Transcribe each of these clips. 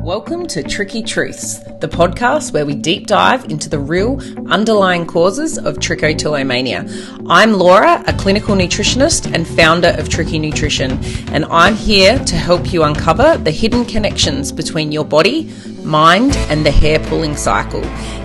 Welcome to Tricky Truths, the podcast where we deep dive into the real underlying causes of trichotillomania. I'm Laura, a clinical nutritionist and founder of Tricky Nutrition, and I'm here to help you uncover the hidden connections between your body, mind, and the hair pulling cycle.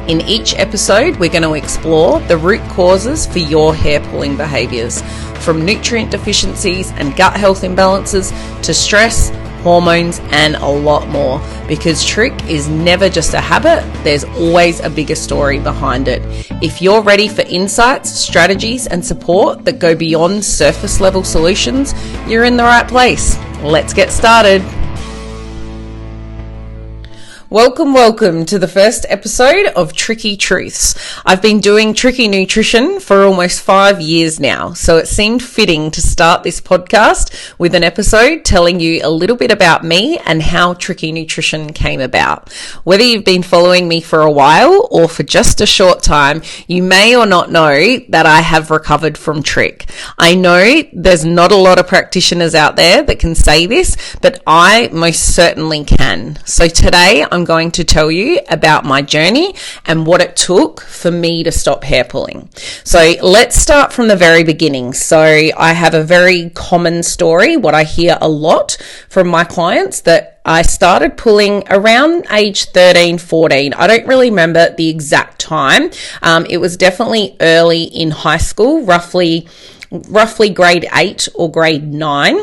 In each episode, we're going to explore the root causes for your hair pulling behaviors, from nutrient deficiencies and gut health imbalances to stress, hormones, and a lot more, because trick is never just a habit, there's always a bigger story behind it. If you're ready for insights, strategies, and support that go beyond surface level solutions, you're in the right place. Let's get started. Welcome to the first episode of Tricky Truths. I've been doing Tricky Nutrition for almost 5 years now, so it seemed fitting to start this podcast with an episode telling you a little bit about me and how Tricky Nutrition came about. Whether you've been following me for a while or for just a short time, you may or not know that I have recovered from trick. I know there's not a lot of practitioners out there that can say this, but I most certainly can. So today I'm going to tell you about my journey and what it took for me to stop hair pulling. So let's start from the very beginning. So I have a very common story, what I hear a lot from my clients, that I started pulling around age 13, 14. I don't really remember the exact time. It was definitely early in high school, roughly grade 8 or grade 9.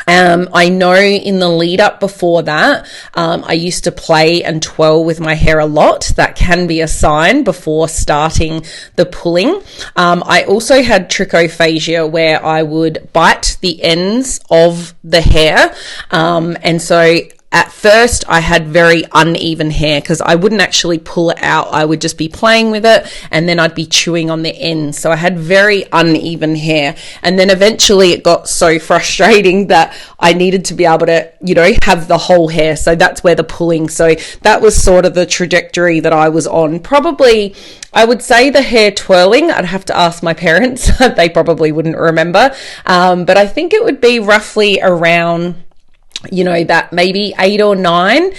I know in the lead up before that, I used to play and twirl with my hair a lot. That can be a sign before starting the pulling. I also had trichophagia, where I would bite the ends of the hair. And so at first, I had very uneven hair because I wouldn't actually pull it out. I would just be playing with it and then I'd be chewing on the ends. So I had very uneven hair. And then eventually it got so frustrating that I needed to be able to, have the whole hair. So that's where the pulling. So that was sort of the trajectory that I was on. Probably, I would say the hair twirling, I'd have to ask my parents. They probably wouldn't remember. But I think it would be roughly around that maybe 8 or 9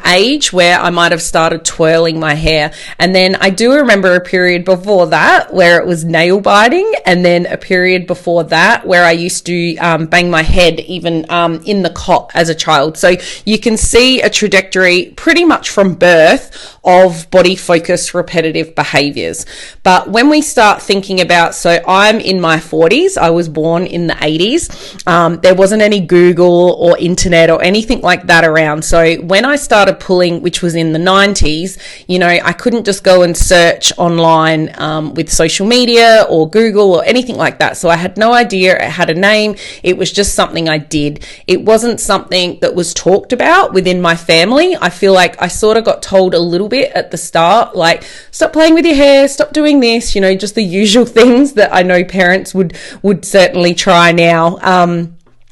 age where I might have started twirling my hair. And then I do remember a period before that where it was nail biting, and then a period before that where I used to bang my head even in the cot as a child. So you can see a trajectory pretty much from birth of body focused repetitive behaviors. But when we start thinking about, so I'm in my 40s, I was born in the 80s. There wasn't any Google or internet or anything like that around. So when I started pulling, which was in the 90s, I couldn't just go and search online with social media or Google or anything like that. So I had no idea it had a name. It was just something I did. It wasn't something that was talked about within my family. I feel like I sort of got told a little bit at the start, like, stop playing with your hair, stop doing this, just the usual things that I know parents would certainly try now.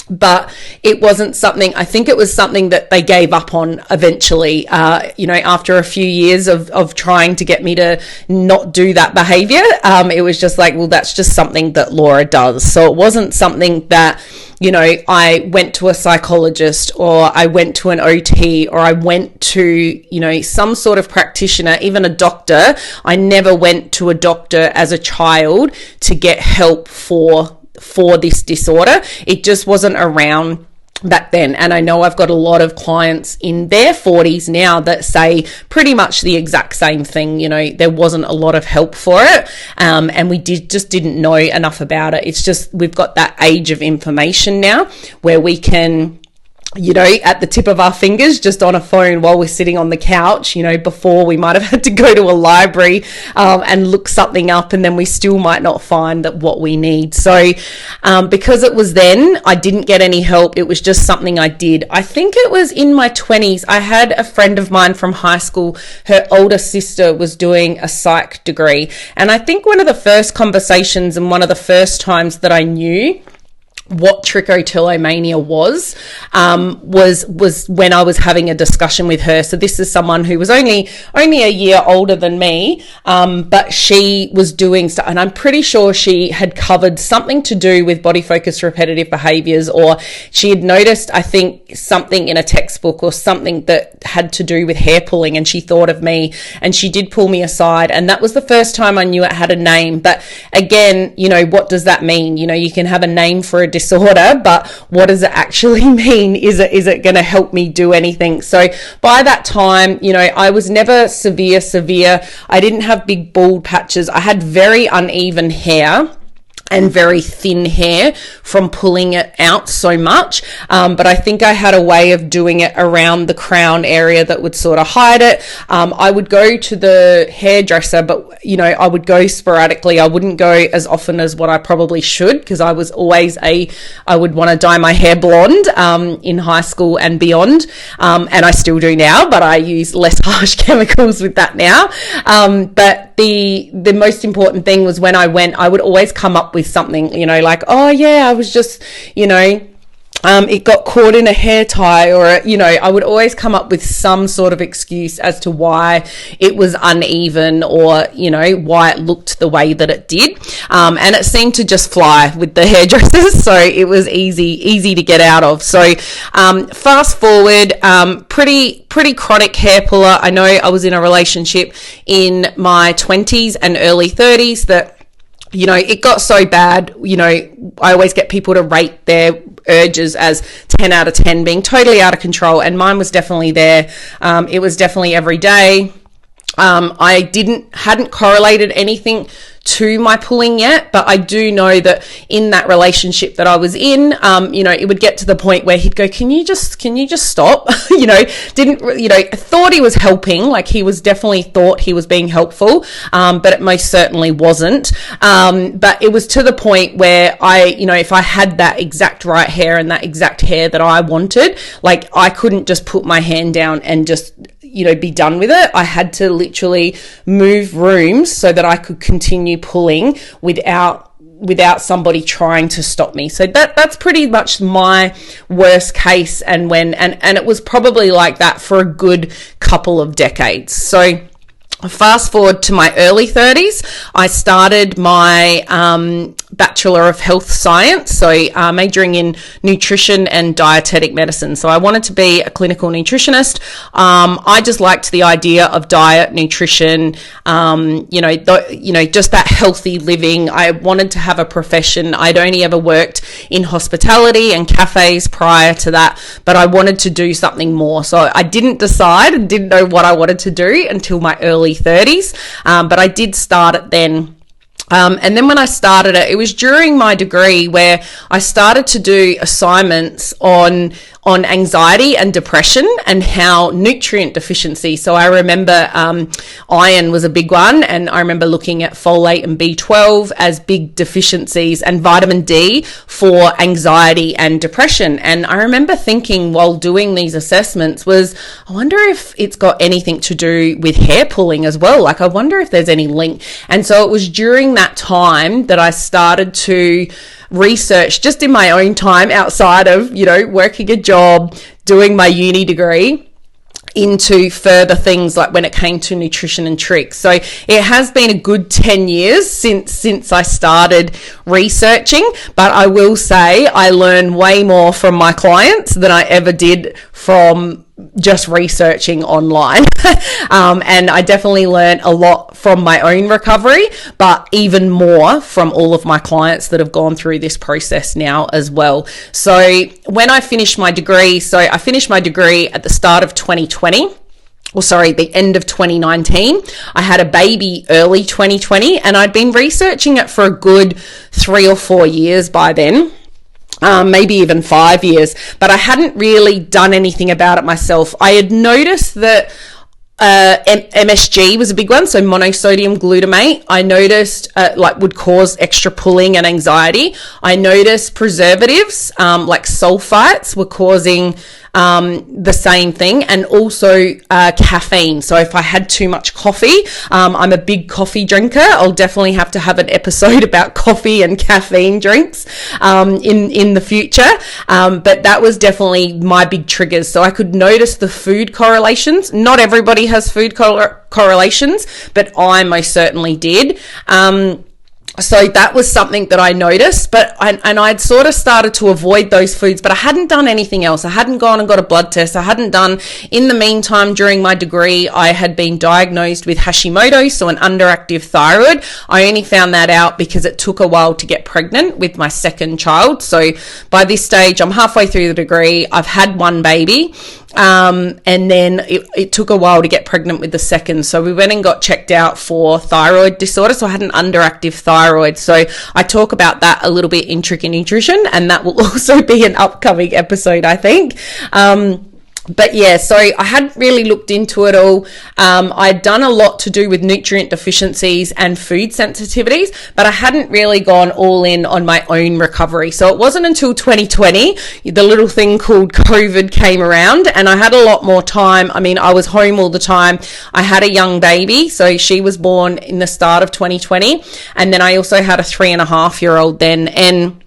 But it wasn't something, I think it was something that they gave up on eventually, after a few years of trying to get me to not do that behavior. It was just like, well, that's just something that Laura does. So it wasn't something that, I went to a psychologist or I went to an OT or I went to, some sort of practitioner, even a doctor. I never went to a doctor as a child to get help for this disorder. It just wasn't around back then. And I know I've got a lot of clients in their 40s now that say pretty much the exact same thing. There wasn't a lot of help for it. And we just didn't know enough about it. It's just, we've got that age of information now where we can, at the tip of our fingers, just on a phone while we're sitting on the couch. Before we might have had to go to a library and look something up, and then we still might not find that what we need. So because it was then, I didn't get any help. It was just something I did. I think it was in my 20s. I had a friend of mine from high school. Her older sister was doing a psych degree. And I think one of the first conversations and one of the first times that I knew what trichotillomania was when I was having a discussion with her. So this is someone who was only a year older than me, but she was doing stuff, and I'm pretty sure she had covered something to do with body focused repetitive behaviors, or she had noticed, I think, something in a textbook or something that had to do with hair pulling, and she thought of me, and she did pull me aside, and that was the first time I knew it had a name. But again, what does that mean? You can have a name for a disorder, but what does it actually mean? Is it going to help me do anything? So by that time, I was never severe. I didn't have big bald patches. I had very uneven hair and very thin hair from pulling it out so much. But I think I had a way of doing it around the crown area that would sort of hide it. I would go to the hairdresser, but, I would go sporadically. I wouldn't go as often as what I probably should, because I was always I would want to dye my hair blonde in high school and beyond. And I still do now, but I use less harsh chemicals with that now. But the most important thing was when I went, I would always come up with something, like, oh yeah, I was just, it got caught in a hair tie, or, I would always come up with some sort of excuse as to why it was uneven, or, why it looked the way that it did. And it seemed to just fly with the hairdressers. So it was easy to get out of. So, fast forward, pretty chronic hair puller. I know I was in a relationship in my 20s and early 30s that, it got so bad. I always get people to rate their urges as 10 out of 10 being totally out of control, and mine was definitely there. It was definitely every day. I hadn't correlated anything to my pulling yet, but I do know that in that relationship that I was in, it would get to the point where he'd go, can you just stop? Thought he was helping, like he was definitely thought he was being helpful, but it most certainly wasn't. But it was to the point where if I had that exact right hair and that exact hair that I wanted, like I couldn't just put my hand down and just be done with it. I had to literally move rooms so that I could continue pulling without somebody trying to stop me. So that's pretty much my worst case, and it was probably like that for a good couple of decades. So fast forward to my early 30s, I started my Bachelor of Health Science, so majoring in nutrition and dietetic medicine. So I wanted to be a clinical nutritionist. I just liked the idea of diet, nutrition, just that healthy living. I wanted to have a profession. I'd only ever worked in hospitality and cafes prior to that, but I wanted to do something more. So I didn't decide and didn't know what I wanted to do until my early 30s, but I did start it then. And then when I started it was during my degree where I started to do assignments on anxiety and depression and how nutrient deficiency. So I remember iron was a big one, and I remember looking at folate and B12 as big deficiencies, and vitamin D for anxiety and depression. And I remember thinking while doing these assessments I wonder if it's got anything to do with hair pulling as well. Like I wonder if there's any link. And so it was during that time that I started to research, just in my own time outside of, working a job, doing my uni degree, into further things like when it came to nutrition and tricks. So it has been a good 10 years since I started researching, but I will say I learn way more from my clients than I ever did from just researching online. And I definitely learned a lot from my own recovery, but even more from all of my clients that have gone through this process now as well. So when I finished my degree, I finished my degree at the start of 2020. The end of 2019. I had a baby early 2020, and I'd been researching it for a good 3 or 4 years by then. Maybe even 5 years, but I hadn't really done anything about it myself. I had noticed that MSG was a big one, so monosodium glutamate. I noticed would cause extra pulling and anxiety. I noticed preservatives like sulfites were causing the same thing, and also caffeine. So if I had too much coffee, I'm a big coffee drinker. I'll definitely have to have an episode about coffee and caffeine drinks in the future. But that was definitely my big triggers. So I could notice the food correlations. Not everybody has food correlations, but I most certainly did. So that was something that I noticed, and I'd sort of started to avoid those foods, but I hadn't done anything else. I hadn't gone and got a blood test. I hadn't done, in the meantime, during my degree, I had been diagnosed with Hashimoto's, so an underactive thyroid. I only found that out because it took a while to get pregnant with my second child. So by this stage, I'm halfway through the degree. I've had one baby. And then it took a while to get pregnant with the second. So we went and got checked out for thyroid disorder. So I had an underactive thyroid. So I talk about that a little bit in Tricky Nutrition, and that will also be an upcoming episode, I think. But yeah, so I hadn't really looked into it all. I'd done a lot to do with nutrient deficiencies and food sensitivities, but I hadn't really gone all in on my own recovery. So it wasn't until 2020, the little thing called COVID came around, and I had a lot more time. I mean, I was home all the time. I had a young baby, so she was born in the start of 2020. And then I also had a 3.5-year-old then. And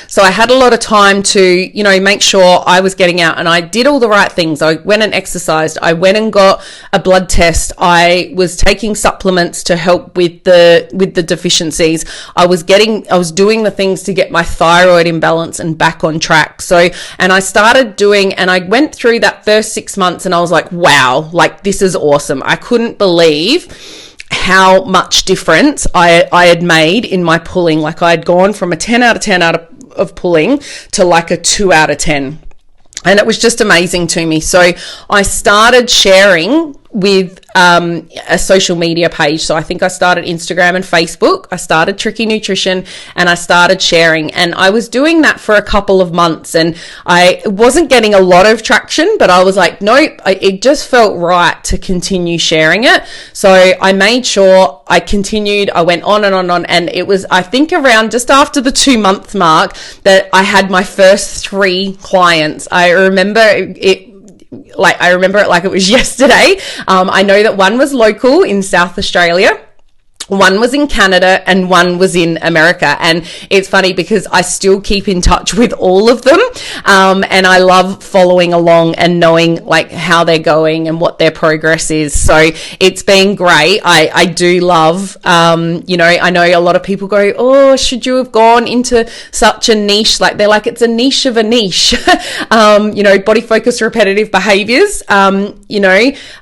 so I had a lot of time to, make sure I was getting out, and I did all the right things. I went and exercised. I went and got a blood test. I was taking supplements to help with the deficiencies. I was doing the things to get my thyroid in balance and back on track. So, and I started doing, and I went through that first 6 months, and I was like, wow, like this is awesome. I couldn't believe how much difference I had made in my pulling. Like I had gone from a 10 out of 10 of pulling to like a 2 out of 10. And it was just amazing to me. So I started sharing with a social media page. So I think I started Instagram and Facebook. I started Tricky Nutrition, and I started sharing, and I was doing that for a couple of months, and I wasn't getting a lot of traction, but I was like, nope, it just felt right to continue sharing it. So I made sure I continued. I went on and on and on, and it was, I think, around just after the 2-month mark that I had my first 3 clients. I remember it like it was yesterday. I know that one was local in South Australia, one was in Canada, and one was in America. And it's funny because I still keep in touch with all of them. And I love following along and knowing like how they're going and what their progress is. So it's been great. I do love, I know a lot of people go, oh, should you have gone into such a niche? Like they're like, it's a niche of a niche. Body focused repetitive behaviors,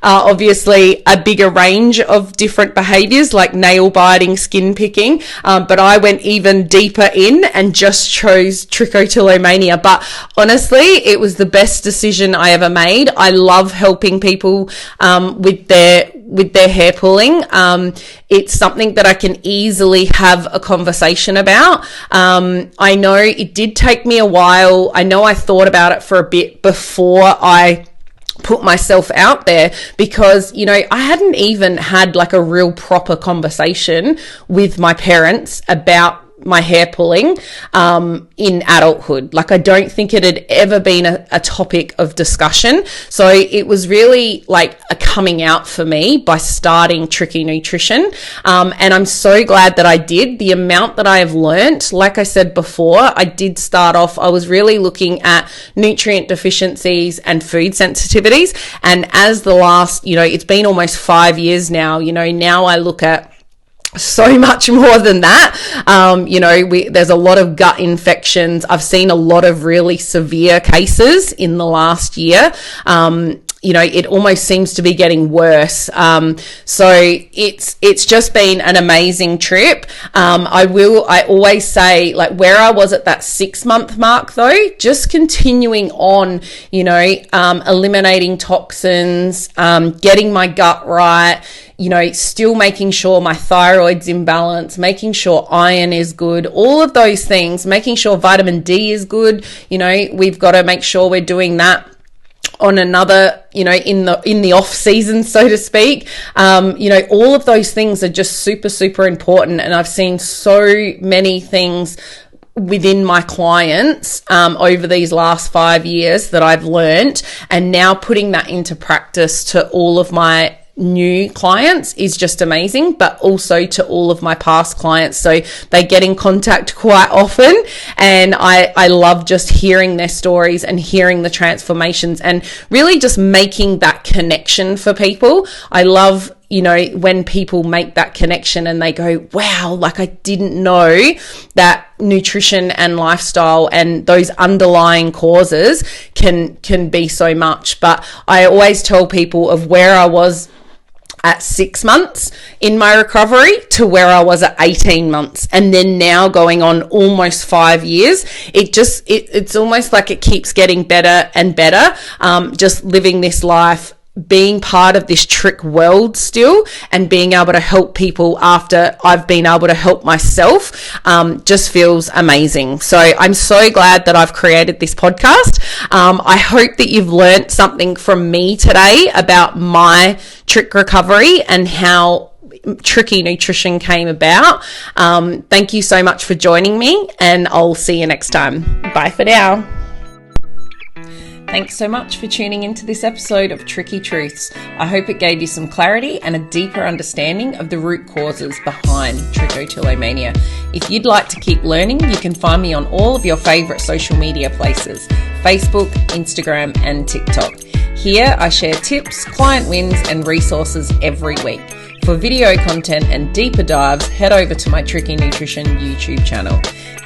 obviously a bigger range of different behaviors like nail biting, skin picking, but I went even deeper in and just chose trichotillomania. But honestly, it was the best decision I ever made. I love helping people with their hair pulling. It's something that I can easily have a conversation about. I know it did take me a while. I know I thought about it for a bit before I put myself out there, because I hadn't even had like a real proper conversation with my parents about my hair pulling in adulthood. Like I don't think it had ever been a topic of discussion. So it was really like a coming out for me by starting Tricky Nutrition. And I'm so glad that I did. The amount that I have learnt, like I said before, I did start off, I was really looking at nutrient deficiencies and food sensitivities. And as the last, it's been almost 5 years now, now I look at so much more than that. There's a lot of gut infections. I've seen a lot of really severe cases in the last year. It almost seems to be getting worse. So it's just been an amazing trip. I always say, like, where I was at that 6-month mark though, just continuing on, eliminating toxins, getting my gut right, still making sure my thyroid's in balance, making sure iron is good, all of those things, making sure vitamin D is good. We've got to make sure we're doing that on another, in the off season, so to speak. All of those things are just super, super important. And I've seen so many things within my clients over these last 5 years that I've learned, and now putting that into practice to all of my new clients is just amazing, but also to all of my past clients. So they get in contact quite often, and I love just hearing their stories and hearing the transformations and really just making that connection for people. I love, you know, when people make that connection and they go, wow, like I didn't know that nutrition and lifestyle and those underlying causes can be so much. But I always tell people of where I was at 6 months in my recovery to where I was at 18 months. And then now going on almost 5 years, it's almost like it keeps getting better and better. Just living this life, being part of this trick world still, and being able to help people after I've been able to help myself, just feels amazing. So I'm so glad that I've created this podcast. I hope that you've learned something from me today about my trick recovery and how Tricky Nutrition came about. Thank you so much for joining me, and I'll see you next time. Bye for now. Thanks so much for tuning into this episode of Tricky Truths. I hope it gave you some clarity and a deeper understanding of the root causes behind trichotillomania. If you'd like to keep learning, you can find me on all of your favourite social media places: Facebook, Instagram, and TikTok. Here I share tips, client wins, and resources every week. For video content and deeper dives, head over to my Tricky Nutrition YouTube channel.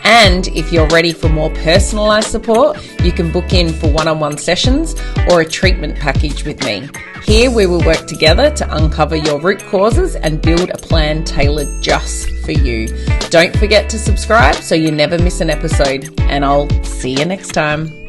And if you're ready for more personalised support, you can book in for one-on-one sessions or a treatment package with me. Here we will work together to uncover your root causes and build a plan tailored just for you. Don't forget to subscribe so you never miss an episode, and I'll see you next time.